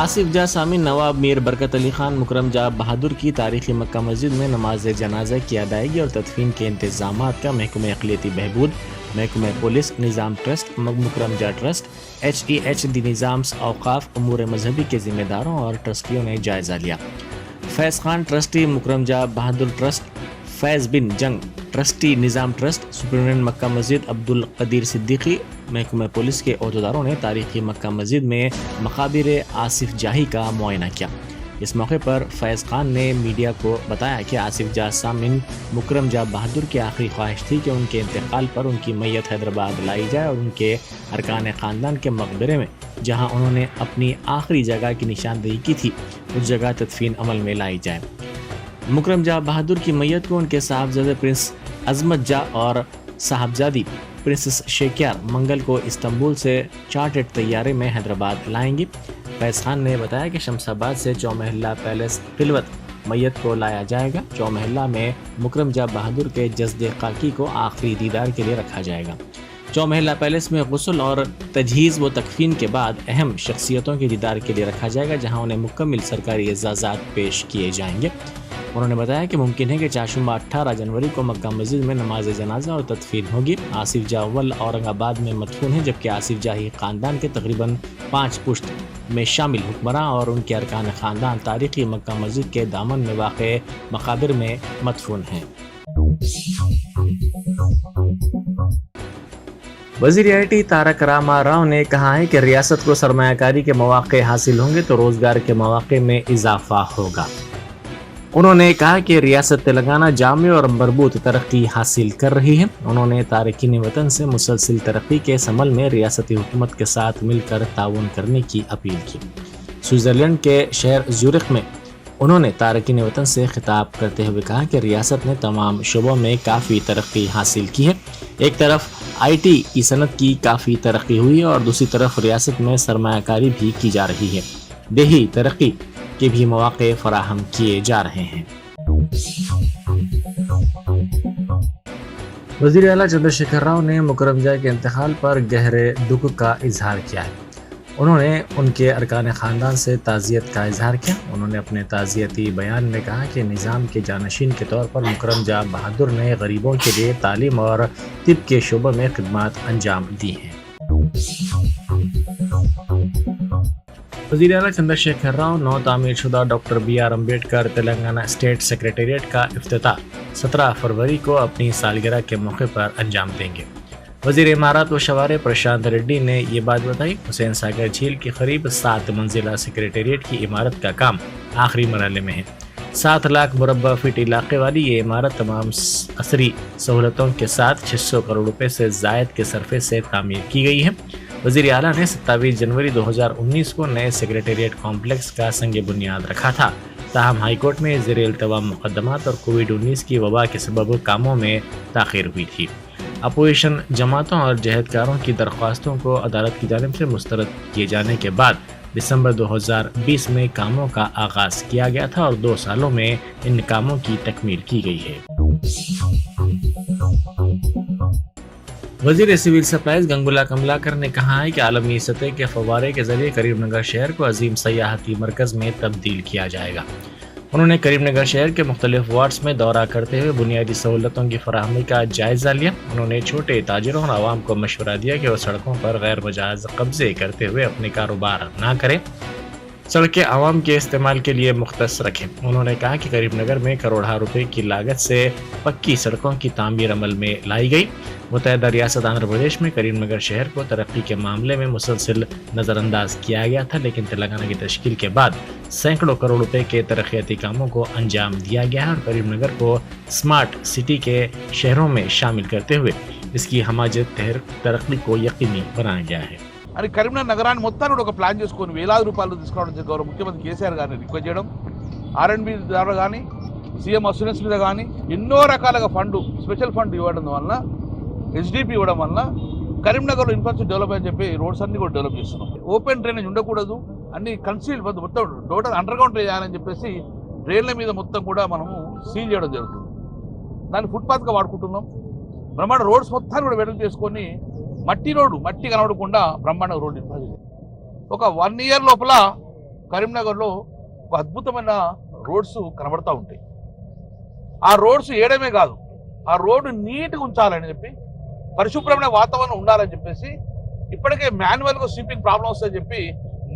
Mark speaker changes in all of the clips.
Speaker 1: आसिफ जा सामी नवाब मीर बरकत अली खान मुकरम जा बहादुर की तारीखी मक्का मस्जिद में नमाज जनाजा की अदायगी और तदफीन के इंतजाम का महकमा अक़लियती बहबूद, महकमा पुलिस, निज़ाम ट्रस्ट, मुकरम जा ट्रस्ट, HEH दी निज़ाम्स औक़ाफ़ उमूर मजहबी के ज़िम्मेदारों और ट्रस्टियों ने जायज़ा लिया। फैज़ खान ट्रस्टी मुकरम जा बहादुर ट्रस्ट, फैज़ बिन जंग ट्रस्टी निज़ाम ट्रस्ट, सुपरिटेंडेंट मक्का मस्जिद अब्दुल कदीर सिद्दीकी, महकमा पुलिस के अहदेदारों ने तारीखी मक्का मस्जिद में मकाबिर आसिफ जाही का मुआयना किया। इस मौके पर फैज़ खान ने मीडिया को बताया कि आसिफ जा सामिन मुकरम जा बहादुर की आखिरी ख्वाहिश थी कि उनके इंतकाल पर उनकी मैयत हैदराबाद लाई जाए और उनके अरकान ख़ानदान के मकबरे में, जहां उन्होंने अपनी आखिरी जगह की निशानदेही की थी, उस जगह तदफीन अमल में लाई जाए। मुकरम जा बहादुर की मैयत को उनके साहबजादे प्रिंस अजमत जा और साहबजादी प्रिंसेस शेक्यार मंगल को इस्तांबुल से चार्टर्ड तैयारे में हैदराबाद लाएंगी। फैज़ खान ने बताया कि शमशाबाद से चौमहल्ला पैलेस खिलवत मैयत को लाया जाएगा। चौमहल्ला में मुकरम जा बहादुर के जस्दे खाकी को आखिरी दीदार के लिए रखा जाएगा। चौमहल्ला पैलेस में गुस्ल और तजहीज़ व तकफीन के बाद अहम शख्सियतों के दीदार के लिए रखा जाएगा, जहाँ उन्हें मुकम्मल सरकारी एजाज़ात पेश किए जाएंगे। उन्होंने बताया कि मुमकिन है कि चाशुंबा 18 जनवरी को मक्का मस्जिद में नमाज जनाजा और तदफीन होगी। आसिफ जा अव्वल औरंगाबाद में मदफून है, जबकि आसिफ जाही ख़ानदान के तकरीबन 5 पुश्त में शामिल हुक्मरान और उनके अरकान ख़ानदान तारीखी मक्का मस्जिद के दामन में वाक़े मकाबिर में मदफून हैं। वज़ीर IT तारक रामा राव ने कहा है कि रियासत को सरमायाकारी के मौक़े हासिल होंगे तो रोज़गार के मौक़े में इजाफा होगा। उन्होंने कहा कि रियासत तेलंगाना जामे और मरबूत तरक्की हासिल कर रही है। उन्होंने तारकीन वतन से मुसलसल तरक्की के समल में रियासती हुकूमत के साथ मिलकर ताउन करने की अपील की। स्विट्ज़रलैंड के शहर ज़ुरिख में उन्होंने तारकीन वतन से खिताब करते हुए कहा कि रियासत ने तमाम शोबों में काफ़ी तरक्की हासिल की है। एक तरफ IT की सनत की काफ़ी तरक्की हुई है और दूसरी तरफ रियासत में सरमायाकारी भी की जा रही है। देही तरक्की के भी मौके फराहम किए जा रहे हैं। वज़ीर आला चंद्रशेखर राव ने मुकरम जा के इंतकाल पर गहरे दुख का इजहार किया है। उन्होंने उनके अरकान ख़ानदान से ताज़ियत का इजहार किया। उन्होंने अपने ताज़ियती बयान में कहा कि निज़ाम के जानशीन के तौर पर मुकरम जा बहादुर ने गरीबों के लिए तालीम और तिब के शोबों में खिदमत अंजाम दी हैं। वज़ीर आला चंद्रशेखर राव नौ तामीर शुदा doctor BR Ambedkar Telangana state secretariat का इफ्तिताह 17 फरवरी को अपनी सालगिरह के मौके पर अंजाम देंगे। वज़ीर इमारत व शवारे प्रशांत रेड्डी ने ये बात बताई। हुसैन सागर झील के करीब 7 मंजिला सेक्रेटेरिएट की इमारत का काम आखिरी मरहले में है। 7 लाख मुरब्बा फीट इलाके वाली ये इमारत तमाम असरी सहूलतों के साथ 600 करोड़ रुपए से जायद के सरफे से तामीर की गई है। वज़ीर आला ने 27 जनवरी 2019 को नए सेक्रेटेरिएट कॉम्प्लेक्स का संग बुनियाद रखा था। ताहम हाईकोर्ट में ज़ेरे इल्तवाम मुकदमात और कोविड-19 की वबा के सबब कामों में ताख़ीर हुई थी। अपोजिशन जमातों और जहदकारों की दरख्वास्तों को अदालत की जानिब से मुस्तरद किए जाने के बाद दिसंबर 2020 में कामों का आगाज़ किया गया था और 2 सालों में इन कामों की तकमील की गई है। वज़ीर सिविल सप्लाईज गंगुला कमलाकर ने कहा है कि आलमी सतह के फव्वारे के जरिए करीमनगर शहर को अजीम सयाहती मरकज़ में तब्दील किया जाएगा। उन्होंने करीमनगर शहर के मुख्तलिफ वार्ड्स में दौरा करते हुए बुनियादी सहूलतों की फराहमी का जायज़ा लिया। उन्होंने छोटे ताजिरों और आवाम को मशवरा दिया कि वह सड़कों पर गैर मजाज कब्जे करते हुए अपने कारोबार ना करें, सड़कें आवाम के इस्तेमाल के लिए मुख्तस रखें। उन्होंने कहा कि करीमनगर में करोड़ों रुपए की लागत से पक्की सड़कों की तामीर अमल में लाई गई। मुत्तहिदा रियासत आंध्र प्रदेश में करीमनगर शहर को तरक्की के मामले में मुसलसल नज़रअंदाज किया गया था, लेकिन तेलंगाना की तश्कील के बाद सैकड़ों करोड़ रुपए के तरक्याती कामों को अंजाम दिया गया है और करीमनगर को स्मार्ट सिटी के शहरों में शामिल करते हुए इसकी हमाजत तरक्की को यकीनी बनाया गया है।
Speaker 2: అని కరీంనగర్ నగరాన్ని మొత్తాన్ని కూడా ఒక ప్లాన్ చేసుకొని వేలాది రూపాయలు తీసుకోవడం గౌరవ ముఖ్యమంత్రి కేసీఆర్ గారిని రిక్వెస్ట్ చేయడం, R&B ద్వారా కానీ సీఎం అసూరెన్స్ మీద కానీ ఎన్నో రకాలుగా ఫండ్ స్పెషల్ ఫండ్ ఇవ్వడం వల్ల SDP ఇవ్వడం వల్ల కరీంనగర్లో ఇన్ఫ్రాస్ట్రక్చర్ డెవలప్ అని చెప్పి రోడ్స్ అన్ని కూడా డెవలప్ చేస్తున్నాం. ఓపెన్ డ్రైనేజ్ ఉండకూడదు, అన్ని కన్సీల్డ్ మొత్తం టోటల్ అండర్ గ్రౌండ్ చేయాలని చెప్పేసి డ్రైన్ల మీద మొత్తం కూడా మనము సీల్ చేయడం జరుగుతుంది. దాన్ని ఫుట్పాత్గా వాడుకుంటున్నాం. బ్రహ్మాండ రోడ్స్ మొత్తాన్ని కూడా వెడల్పు చేసుకొని మట్టి రోడ్డు మట్టి కనబడకుండా బ్రహ్మాండ రోడ్డు ఒక 1 year లోపల కరీంనగర్లో ఒక అద్భుతమైన రోడ్స్ కనబడతా ఉంటాయి. ఆ రోడ్స్ వేయడమే కాదు, ఆ రోడ్డు నీట్గా ఉంచాలని చెప్పి, పరిశుభ్రమైన వాతావరణం ఉండాలని చెప్పేసి ఇప్పటికే మాన్యువల్గా స్వీపింగ్ ప్రాబ్లం వస్తుందని చెప్పి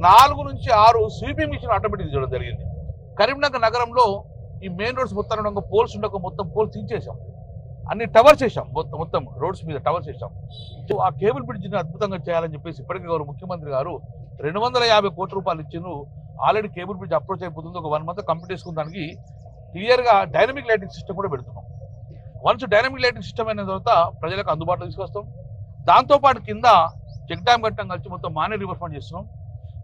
Speaker 2: 4 నుంచి 6 స్వీపింగ్ మిషన్ ఆటోమేటిక్ చేయడం జరిగింది. కరీంనగర్ నగరంలో ఈ మెయిన్ రోడ్స్ మొత్తం పోల్స్ ఉండక మొత్తం పోల్స్ తీసేసాం, అన్ని టవర్స్ చేసాం, మొత్తం రోడ్స్ మీద టవర్స్ చేసాం. ఆ కేబుల్ బ్రిడ్జిని అద్భుతంగా చేయాలని చెప్పేసి ఇప్పటికే గౌరవ ముఖ్యమంత్రి గారు 250 కోట్ల రూపాయలు ఇచ్చిండ్రు. ఆల్రెడీ కేబుల్ బ్రిడ్జ్ అప్రోచ్ అయిపోతుంది. ఒక 1 మంత్ కంప్లీట్ చేసుకున్న దానికి క్లియర్గా డైనమిక్ లైటింగ్ సిస్టమ్ కూడా పెడుతున్నాం. వన్స్ డైనమిక్ లైటింగ్ సిస్టమ్ అయిన తర్వాత ప్రజలకు అందుబాటులో తీసుకొస్తాం. దాంతోపాటు కింద చెక్ డ్యామ్ కట్టడం కలిసి మొత్తం మానేరు రివర్ ఫ్రంట్ చేస్తున్నాం.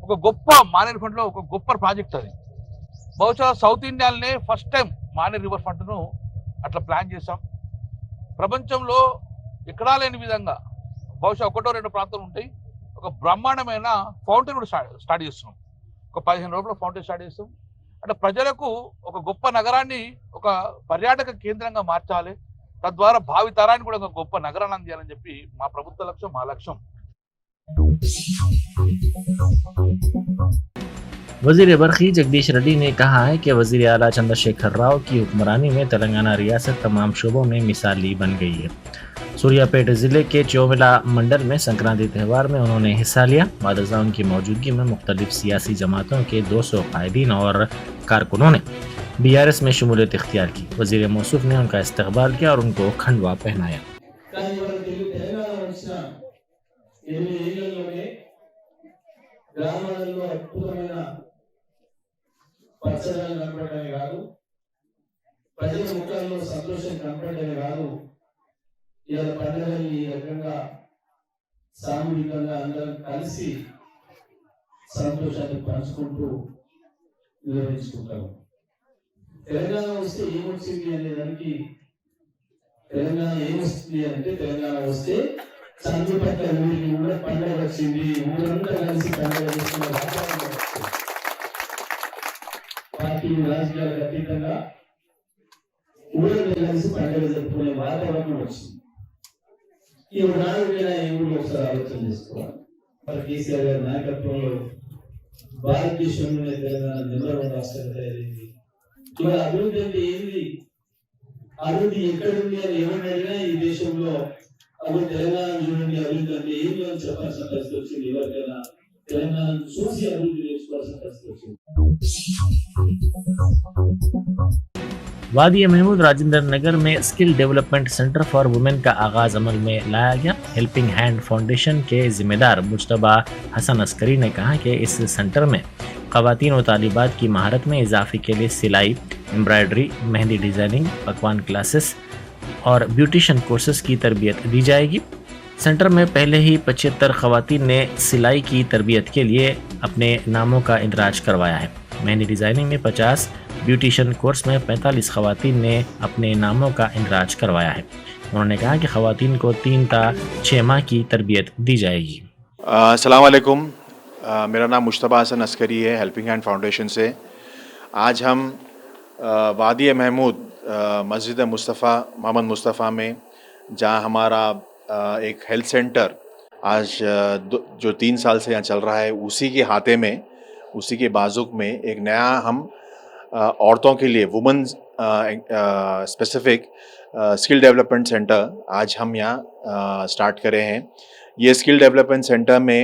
Speaker 2: ఒక గొప్ప మానేరు ఫ్రంట్లో ఒక గొప్ప ప్రాజెక్ట్ అది. బహుశా సౌత్ ఇండియాలోనే ఫస్ట్ టైం మానేరు రివర్ ఫ్రంట్ను అట్లా ప్లాన్ చేశాం. ప్రపంచంలో ఎక్కడా లేని విధంగా బహుశా 1-2 ప్రాంతాలు ఉంటాయి. ఒక బ్రహ్మాండమైన ఫౌంటైన్ కూడా స్టార్ట్ చేస్తున్నాం. ఒక 15 రోజుల ఫౌంటైన్ స్టార్ట్ చేస్తాం. అంటే ప్రజలకు ఒక గొప్ప నగరాన్ని ఒక పర్యాటక కేంద్రంగా మార్చాలి, తద్వారా భావి తరాన్ని కూడా ఒక గొప్ప నగరాన్ని అందించాలని చెప్పి మా ప్రభుత్వ లక్ష్యం, మా లక్ష్యం.
Speaker 1: वजीर बरखी जगदीश रेड्डी ने कहा है कि वजीर आला चंद्रशेखर राव की हुक्मरानी में तेलंगाना रियासत तमाम शोबों में मिसाली बन गई है। सूर्यापेट जिले के चौमिला मंडल में संक्रांति त्यौहार में उन्होंने हिस्सा लिया। बाद उनकी मौजूदगी में मुख्तलिफ सियासी जमातों के 200 कायदीन और कारकुनों ने BRS में शमूलियत इख्तियार की। वजीर मौसूफ ने उनका इस्तकबाल किया और उनको खंडवा पहनाया।
Speaker 3: గ్రామాలలో అద్భుతమైన పచ్చదనం కనపడమే కాదు, ప్రజల ముఖాల్లో సంతోషం కనపడమే కాదు, ఇవాళ పండుగని ఈ రకంగా సామూహికంగా అందరం కలిసి సంతోషాన్ని పంచుకుంటూ నిర్వహించుకుంటాము. తెలంగాణ వస్తే ఏమొచ్చింది అనే దానికి, తెలంగాణ ఏమొస్తుంది అంటే, తెలంగాణ వస్తే సంధి పట్ల ఊరికి కూడా పండుగ వచ్చింది, ఊరంతా కలిసి పండుగ చేసుకునే వాతావరణం వచ్చింది. పార్టీ రాజకీయాలకు అతీతంగా ఊరంతా కలిసి పండుగ జరుపుకునే వాతావరణం వచ్చింది. ఈ నాడు మీద ఈ ఊళ్ళో ఒకసారి ఆలోచన చేసుకోవాలి. కేసీఆర్ గారి నాయకత్వంలో భారతదేశంలోనే తెలంగాణ నెంబర్ 1 రాష్ట్రంగా తయారైంది. ఇవాళ అభివృద్ధి అంటే ఏంది, అభివృద్ధి ఎక్కడుంది అని ఎవరిని అడిగినా ఈ దేశంలో అప్పుడు తెలంగాణ చూడండి అభివృద్ధి అంటే ఏం చెప్పాల్సిన పరిస్థితి వచ్చింది. ఎవరికైనా తెలంగాణ చూసి అభివృద్ధి నేర్చుకోవాల్సిన పరిస్థితి వచ్చింది.
Speaker 1: वादी महमूद राजेंद्र नगर में skill development centre for women का आगाज अमल में लाया गया। हेल्पिंग हैंड फाउंडेशन के जिम्मेदार मुज्तबा हसन अस्करी ने कहा कि इस सेंटर में ख़वातीन और तालिबात की महारत में इजाफे के लिए सिलाई, एम्ब्रॉयडरी, मेहंदी डिज़ाइनिंग, पकवान क्लासेस और ब्यूटिशन कोर्सेज की तरबियत दी जाएगी। सेंटर में पहले ही 75 ख़वातीन ने सिलाई की तरबियत के लिए अपने नामों का इंदराज करवाया है। मेहंदी डिज़ाइनिंग में 50, ब्यूटिशन कोर्स में 45 ख़वातीन ने अपने नामों का इंदराज करवाया है। उन्होंने कहा कि ख़वातीन को 3 से 6 माह की तरबियत दी जाएगी।
Speaker 4: अस्सलाम वालेकुम, मेरा नाम मुज्तबा हसन अस्करी है, हेल्पिंग हैंड फाउंडेशन से। आज हम वादी महमूद मस्जिद मुस्तफ़ा मोहम्मद मुस्तफ़ा में, जहाँ हमारा एक हेल्थ सेंटर आज जो 3 साल से यहाँ चल रहा है, उसी के हाथे में, उसी के बाजुक में एक नया हम औरतों के लिए women specific skill development centre आज हम यहाँ स्टार्ट करे हैं। ये स्किल डेवलपमेंट सेंटर में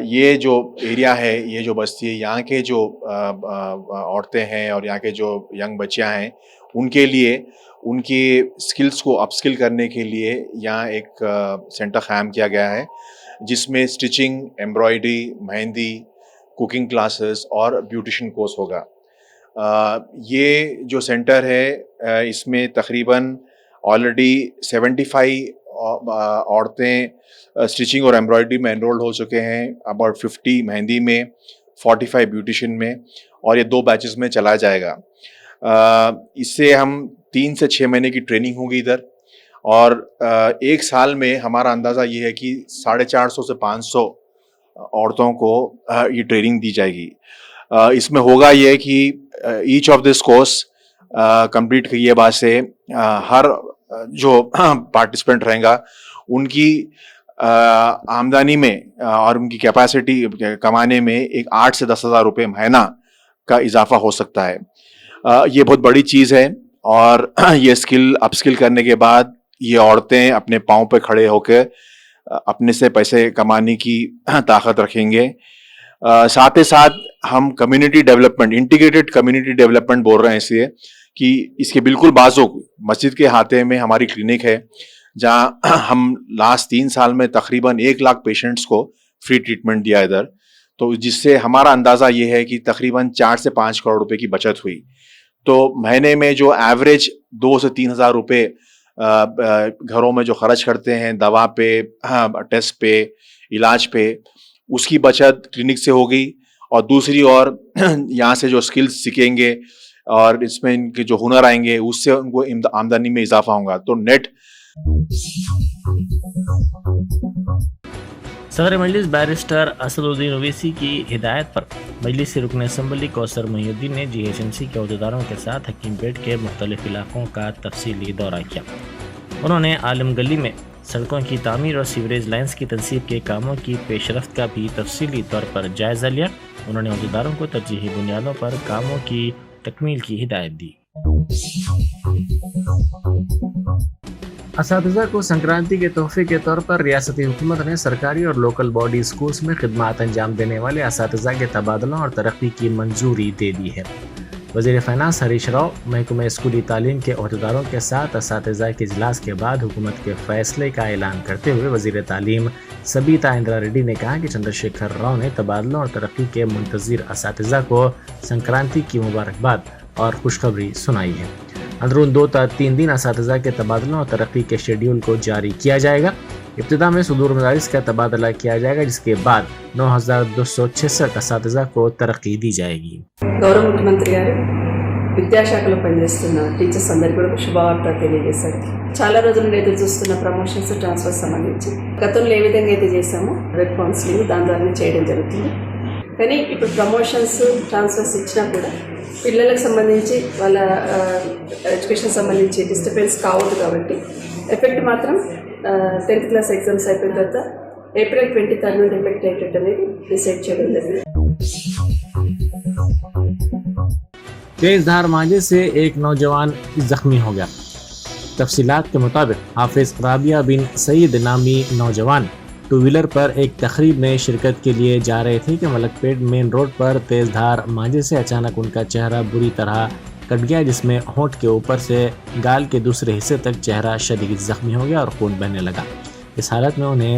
Speaker 4: ये जो एरिया है, ये जो बस्ती है, यहाँ के जो औरतें हैं और यहाँ के जो यंग बच्चियाँ हैं, उनके लिए उनकी स्किल्स को अपस्किल करने के लिए यहाँ एक सेंटर क़ायम किया गया है, जिसमें stitching, embroidery, mehndi, cooking classes और ब्यूटिशन कोर्स होगा। ये जो सेंटर है, इसमें तकरीबन ऑलरेडी 75 औरतें स्टिचिंग और एम्ब्रॉयडरी में एनरोल्ड हो चुके हैं, अबाउट 50 मेहंदी में, 45 ब्यूटिशन में, और ये 2 बैचेस में चला जाएगा। इससे हम 3 से 6 महीने की ट्रेनिंग होगी इधर, और 1 साल में हमारा अंदाज़ा ये है कि 450 से 500 औरतों को ये ट्रेनिंग दी जाएगी। इसमें होगा ये कि each of this course complete किए बाद से हर जो पार्टिसिपेंट रहेगा उनकी आमदनी में और उनकी कैपेसिटी कमाने में एक 8 से 10,000 रुपये महीना का इजाफा हो सकता है। ये बहुत बड़ी चीज़ है और ये स्किल अपस्किल करने के बाद ये औरतें अपने पाँव पे खड़े होकर अपने से पैसे कमाने की ताकत रखेंगे। साथ ही साथ हम community development, integrated community development बोल रहे हैं इसलिए कि इसके बिल्कुल बाजू मस्जिद के हाथे में हमारी क्लिनिक है, जहां हम लास्ट 3 साल में तकरीबन 1 लाख पेशेंट्स को फ्री ट्रीटमेंट दिया इधर, तो जिससे हमारा अंदाज़ा ये है कि तकरीबन 4 से 5 करोड़ रुपए की बचत हुई। तो महीने में जो एवरेज 2 से 3 हज़ार रुपये घरों में जो खर्च करते हैं दवा पे, टेस्ट पे, इलाज पे, उसकी बचत क्लिनिक से होगी। और दूसरी ओर यहाँ से जो स्किल्स सीखेंगे और इसमें इनके जो हुनर आएंगे उससे उनको आमदनी में इजाफा होगा। तो नेट
Speaker 1: सदर मजलिस बैरिस्टर असदुद्दीन ओवैसी की हिदायत पर मजलिस से रुकन असम्बली कौसर मोहिउद्दीन ने GHMC के अहदेदारों के साथ हकीमपेट के मुख्तलिफ इलाकों का तफसीली दौरा किया। उन्होंने आलम गली में सड़कों की तामीर और सीवरेज लाइन्स की तनसीब के कामों की पेशरफ्त का भी तफसीली तौर पर जायजा लिया। उन्होंने अहदेदारों को तरजीही बुनियादों पर कामों की तकमील की हिदायत दी। असातिज़ा को संक्रांति के तोहफे के तौर पर रियासती हुकूमत ने सरकारी और लोकल बॉडी स्कूल्स में खिदमात अंजाम देने वाले असातिज़ा के तबादलों और तरक्की की मंजूरी दे दी है। वज़ीर फ़ाइनेंस हरीश राव महकमा स्कूली तालीम के अहदेदारों के साथ असातिज़ा के इजलास के बाद हुकूमत के फैसले का ऐलान करते हुए वज़ीर तालीम सबीता इंदिरा रेड्डी ने कहा कि चंद्रशेखर राव ने तबादलों और तरक्की के मुंतज़िर असातिज़ा को संक्रांति की मुबारकबाद और खुशखबरी सुनाई है। अंदरून 2 या 3 दिन असातिज़ा के तबादलों और तरक्की के शेड्यूल को जारी किया जाएगा। इब्तिदा में सुदूर मदारिस का तबादला किया जाएगा, जिसके बाद 9,266 असातिज़ा को तरक्की दी जाएगी।
Speaker 5: గౌరవ ముఖ్యమంత్రి గారు విద్యాశాఖలో పనిచేస్తున్న టీచర్స్ అందరికీ కూడా శుభవార్త తెలియజేశారు. చాలా రోజుల నుండి ఎదురు చూస్తున్న ప్రమోషన్స్, ట్రాన్స్ఫర్స్ సంబంధించి గతంలో ఏ విధంగా అయితే చేశామో వెబ్ కౌన్సిలింగ్ దాని ద్వారానే చేయడం జరుగుతుంది. కానీ ఇప్పుడు ప్రమోషన్స్, ట్రాన్స్ఫర్స్ ఇచ్చినా కూడా పిల్లలకు సంబంధించి వాళ్ళ ఎడ్యుకేషన్ సంబంధించి డిస్టర్బెన్స్ కావద్దు కాబట్టి ఎఫెక్ట్ మాత్రం 10th క్లాస్ ఎగ్జామ్స్ అయిపోయిన తర్వాత April 23 నుండి ఎఫెక్ట్ అయ్యేటట్టు అనేది డిసైడ్ చేయడం జరిగింది.
Speaker 1: तेज धार मांझे से एक नौजवान जख्मी हो गया। तफसीलात के मुताबिक हाफिज राबिया बिन सईद नामी नौजवान 2 व्हीलर पर एक तकरीब में शिरकत के लिए जा रहे थे कि मलकपेट मेन रोड पर तेज धार मांझे से अचानक उनका चेहरा बुरी तरह कट गया, जिसमें होंठ के ऊपर से गाल के दूसरे हिस्से तक चेहरा शदीद जख्मी हो गया और खून बहने लगा। इस हालत में उन्हें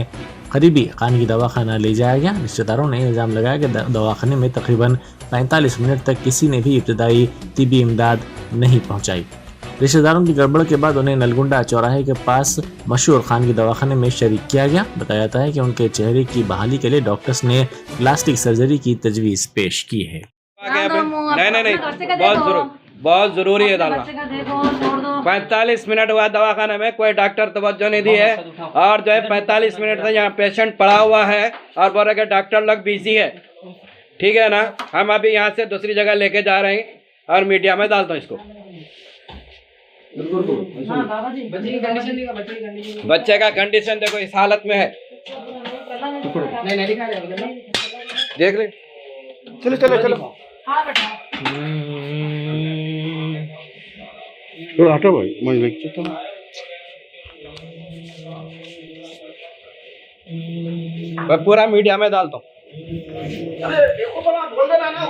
Speaker 1: करीबी खानगी दवाखाना ले जाया गया। रिश्तेदारों ने इल्ज़ाम लगाया कि दवाखाने में तकरीबन 45 मिनट तक किसी ने भी इब्तदाई तिबी इमदाद नहीं पहुंचाई। रिश्तेदारों की गड़बड़ के बाद उन्हें नलगुंडा चौराहे के पास मशहूर खानगी दवाखाने में शरीक किया गया। बताया जाता है कि उनके चेहरे की बहाली के लिए डॉक्टर्स ने प्लास्टिक सर्जरी की तजवीज़ पेश की है।
Speaker 6: नहीं, बहुत जरूरी है डालना। 45 मिनट हुआ दवाखाने में, कोई डॉक्टर तवज्जो नहीं दी है और जो है 45 मिनट से यहाँ पेशेंट पड़ा हुआ है और बोल रहे कि डॉक्टर लोग बिजी है। ठीक है ना, हम अभी यहाँ से दूसरी जगह लेके जा रहे हैं और मीडिया में डालता हूँ इसको। बच्चे का कंडीशन देखो इस हालत में है, देख ले। चलो चलो चलो
Speaker 7: थोड़ा हटो भाई, मैं देखता तो
Speaker 6: मैं पूरा मीडिया में डालता हूँ।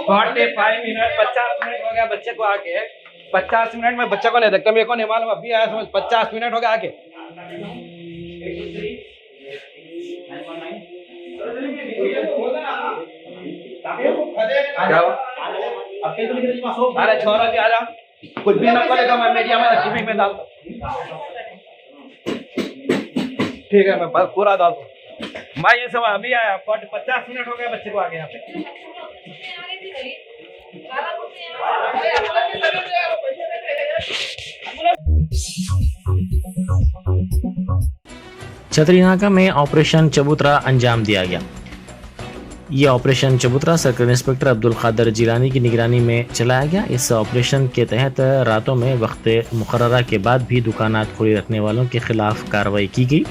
Speaker 6: 45 मिनट 50 मिनट हो गया बच्चे को आके, 50 मिनट में बच्चे को नहीं देखता, मेरे को नहीं मालूम अभी आया समझ। 50 मिनट हो गया आके। अरे छोरा जी आजा, कुछ भी ना करेगा, मैं मीडिया में टीवी में डालता। ठीक है, मैं पूरा डालता हूँ। मैं ये सब अभी आया, 50 मिनट हो गया बच्चे को आगे यहाँ पे।
Speaker 1: छतरीनाका में ऑपरेशन चबूतरा अंजाम दिया गया। ये ऑपरेशन चबूतरा सर्कल इंस्पेक्टर अब्दुल कादर जिलानी की निगरानी में चलाया गया। इस ऑपरेशन के तहत रातों में वक्त मुकर्ररा के बाद भी दुकानात खुली रखने वालों के खिलाफ कार्रवाई की गई।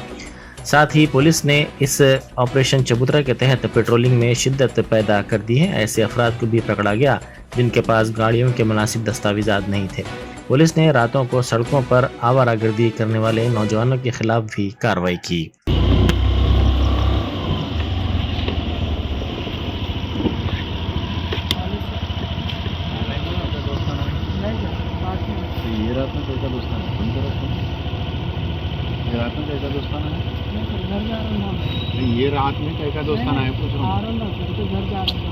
Speaker 1: साथ ही पुलिस ने इस ऑपरेशन चबूतरा के तहत पेट्रोलिंग में शिद्दत पैदा कर दी है। ऐसे अफराद को भी पकड़ा गया जिनके पास गाड़ियों के मुनासिब दस्तावेजात नहीं थे। पुलिस ने रातों को सड़कों पर आवारागर्दी करने वाले नौजवानों के खिलाफ भी कार्रवाई की।
Speaker 7: ये रात में कैसा दोस्ताना है? बंद करो फोन। ये रात में कैसा दोस्ताना है? नहीं, ये रात में कैसा दोस्ताना है पूछ रहा हूँ।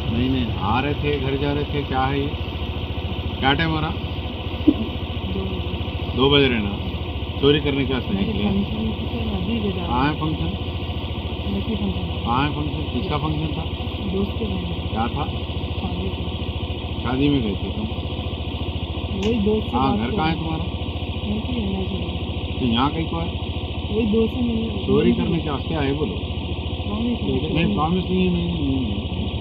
Speaker 7: नहीं नहीं, आ रहे थे, घर जा रहे थे, क्या है ये? क्या टाइम हो रहा? 2 बज रहे ना। चोरी करने के वास्ते निकले? कहाँ है फंक्शन? कहाँ है फंक्शन? किसका फंक्शन था? क्या था? शादी में गए थे तुम? हाँ, घर कहाँ है तुम्हारा? तो यहाँ कहीं को है? चोरी करने के वास्ते आए बोलो? नहीं, प्रॉमिस नहीं है। नहीं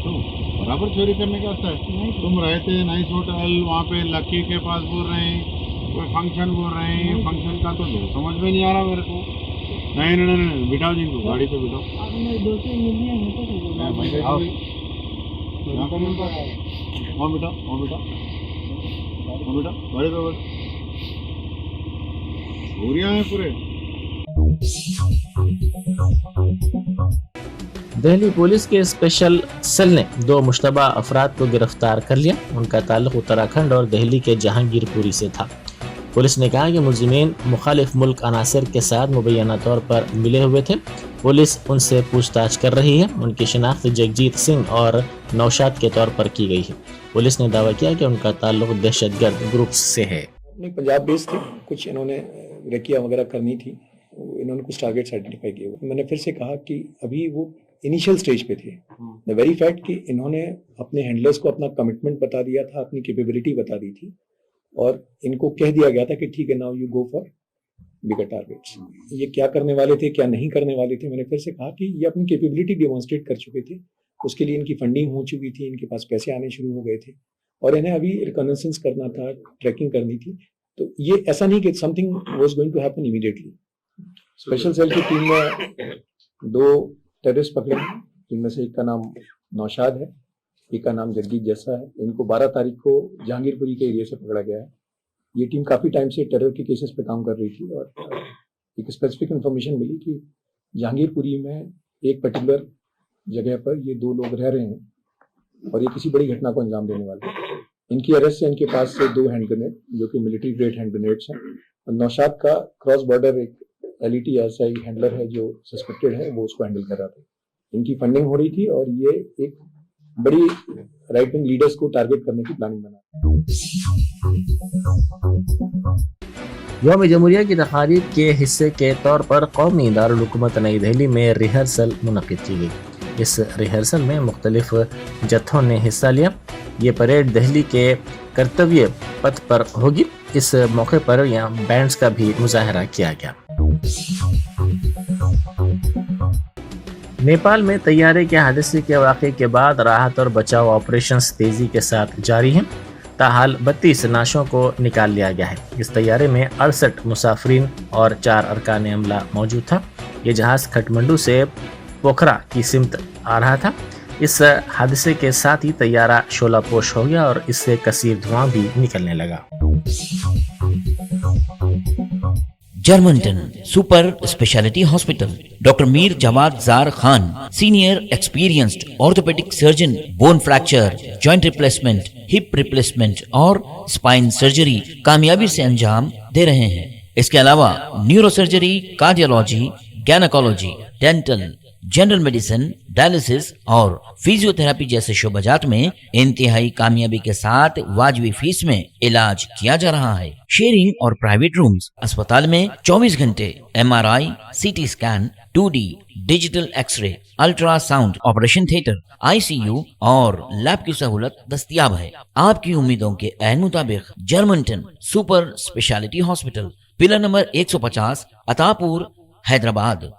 Speaker 7: तो बराबर चोरी करने के वास्ते है। तुम रहते नाइस होटल, वहाँ पे लकी के पास बोल रहे हैं कोई फंक्शन बोल रहे हैं। फंक्शन का तो समझ में नहीं आ रहा मेरे को। नहीं नहीं नहीं, बिठाओ जिनको, गाड़ी पे बिठाओ। आओ, यहाँ पे मिलता है। वहाँ बिठाओ, वहाँ बिठाओ, वहाँ बिठाओ, गाड़ी पे बैठो। चोरियाँ हैं पूरे।
Speaker 1: दिल्ली पुलिस के स्पेशल सेल ने 2 मुश्तबा अफराद को गिरफ्तार कर लिया। उनका ताल्लुक उत्तराखंड और दिल्ली के जहांगीरपुरी से था। पुलिस ने कहा कि मुलजिमीन मुखालिफ मुल्क अनासर के साथ मुबैना तौर पर मिले हुए थे। पुलिस उनसे पूछताछ कर रही है। उनकी शिनाख्त जगजीत सिंह और नौशाद के तौर पर की गई है। पुलिस ने दावा किया कि उनका ताल्लुक दहशतगर्द ग्रुप्स से है।
Speaker 8: अपने पंजाब बेस थे, कुछ इन्होंने रेकिया वगैरह करनी थी, इन्होंने कुछ टारगेट्स आइडेंटिफाई किए। मैंने फिर से कहा कि अभी वो इनिशियल स्टेज पे थे। द वेरी फैक्ट कि इन्होंने अपने हैंडलर्स को अपना कमिटमेंट बता दिया था, अपनी कैपेबिलिटी बता दी थी और इनको कह दिया गया था कि ठीक है, now you go for bigger targets. ये क्या करने वाले थे, क्या नहीं करने वाले थे, मैंने फिर से कहा कि ये अपनी कैपेबिलिटी डेमोन्स्ट्रेट कर चुके थे। उसके लिए इनकी फंडिंग हो चुकी थी, इनके पास पैसे आने शुरू हो गए थे और इन्हें अभी रिकॉनेसेंस करना था, ट्रैकिंग करनी थी। तो ये ऐसा नहीं कि something was going to happen immediately. Special cell की टीम में 2 टेररिस्ट पकड़े हैं, जिनमें से एक का नाम नौशाद है, एक का नाम जगजीत जैसा है। इनको 12 तारीख को जहांगीरपुरी के एरिया से पकड़ा गया है। ये टीम काफी टाइम से टेरर के केसेस पे काम कर रही थी और एक स्पेसिफिक इंफॉर्मेशन मिली कि जहांगीरपुरी में एक पर्टिकुलर जगह पर ये 2 लोग रह रहे हैं और ये किसी बड़ी घटना को अंजाम देने वाले हैं। इनकी अरेस्ट से इनके पास से 2 हैंड ग्रेनेड, जो कि मिलिट्री ग्रेड हैंड ग्रेनेड्स हैं। और नौशाद का क्रॉस बॉर्डर एक LET SI हैंडलर है जो सस्पेक्टेड है, वो उसको हैंडल कर रहा था। इनकी फंडिंग हो रही थी और ये एक बड़ी राइट विंग लीडर्स को टारगेट करने की प्लानिंग बना।
Speaker 1: यौम जमहूरिया की तकारीब के हिस्से के तौर पर कौमी दारुल हुकूमत नई दिल्ली में रिहर्सल मुनक़िद की गई। इस रिहर्सल में मुख्तलिफ जत्थों ने हिस्सा लिया। ये परेड दिल्ली के कर्तव्य पथ पर होगी। इस मौके पर यहाँ बैंड्स का भी मुजाहरा किया गया। नेपाल में तैयारे के हादसे के वाक़े के बाद राहत और बचाव ऑपरेशंस तेजी के साथ जारी हैं। ताहाल 32 नाशों को निकाल लिया गया है। इस तैयारे में 68 मुसाफिरीन और 4 अरकान अमला मौजूद था। ये जहाज़ खटमंडू से पोखरा की सिमत आ रहा था। इस हादसे के साथ ही तैयारा शोलापोश हो गया और इससे कसीर धुआं भी निकलने लगा।
Speaker 9: Germanten super speciality hospital, doctor Mir Jawad Zar Khan, senior experienced orthopaedic surgeon, bone fracture, joint replacement, hip replacement और स्पाइन सर्जरी कामयाबी से अंजाम दे रहे हैं। इसके अलावा neuro surgery, cardiology, gynaecology, dental, general medicine, dialysis और फिजियोथेरेपी जैसे शोबाजात में इंतहाई कामयाबी के साथ वाजिबी फीस में इलाज किया जा रहा है। शेयरिंग और प्राइवेट रूम्स, अस्पताल में 24 घंटे MRI, CT scan, 2D digital x-ray, ultrasound, operation theatre, ICU और लैब की सहूलत दस्तयाब है। आपकी उम्मीदों के ऐन मुताबिक Germanten super speciality hospital, pillar number 150, Attapur, Hyderabad.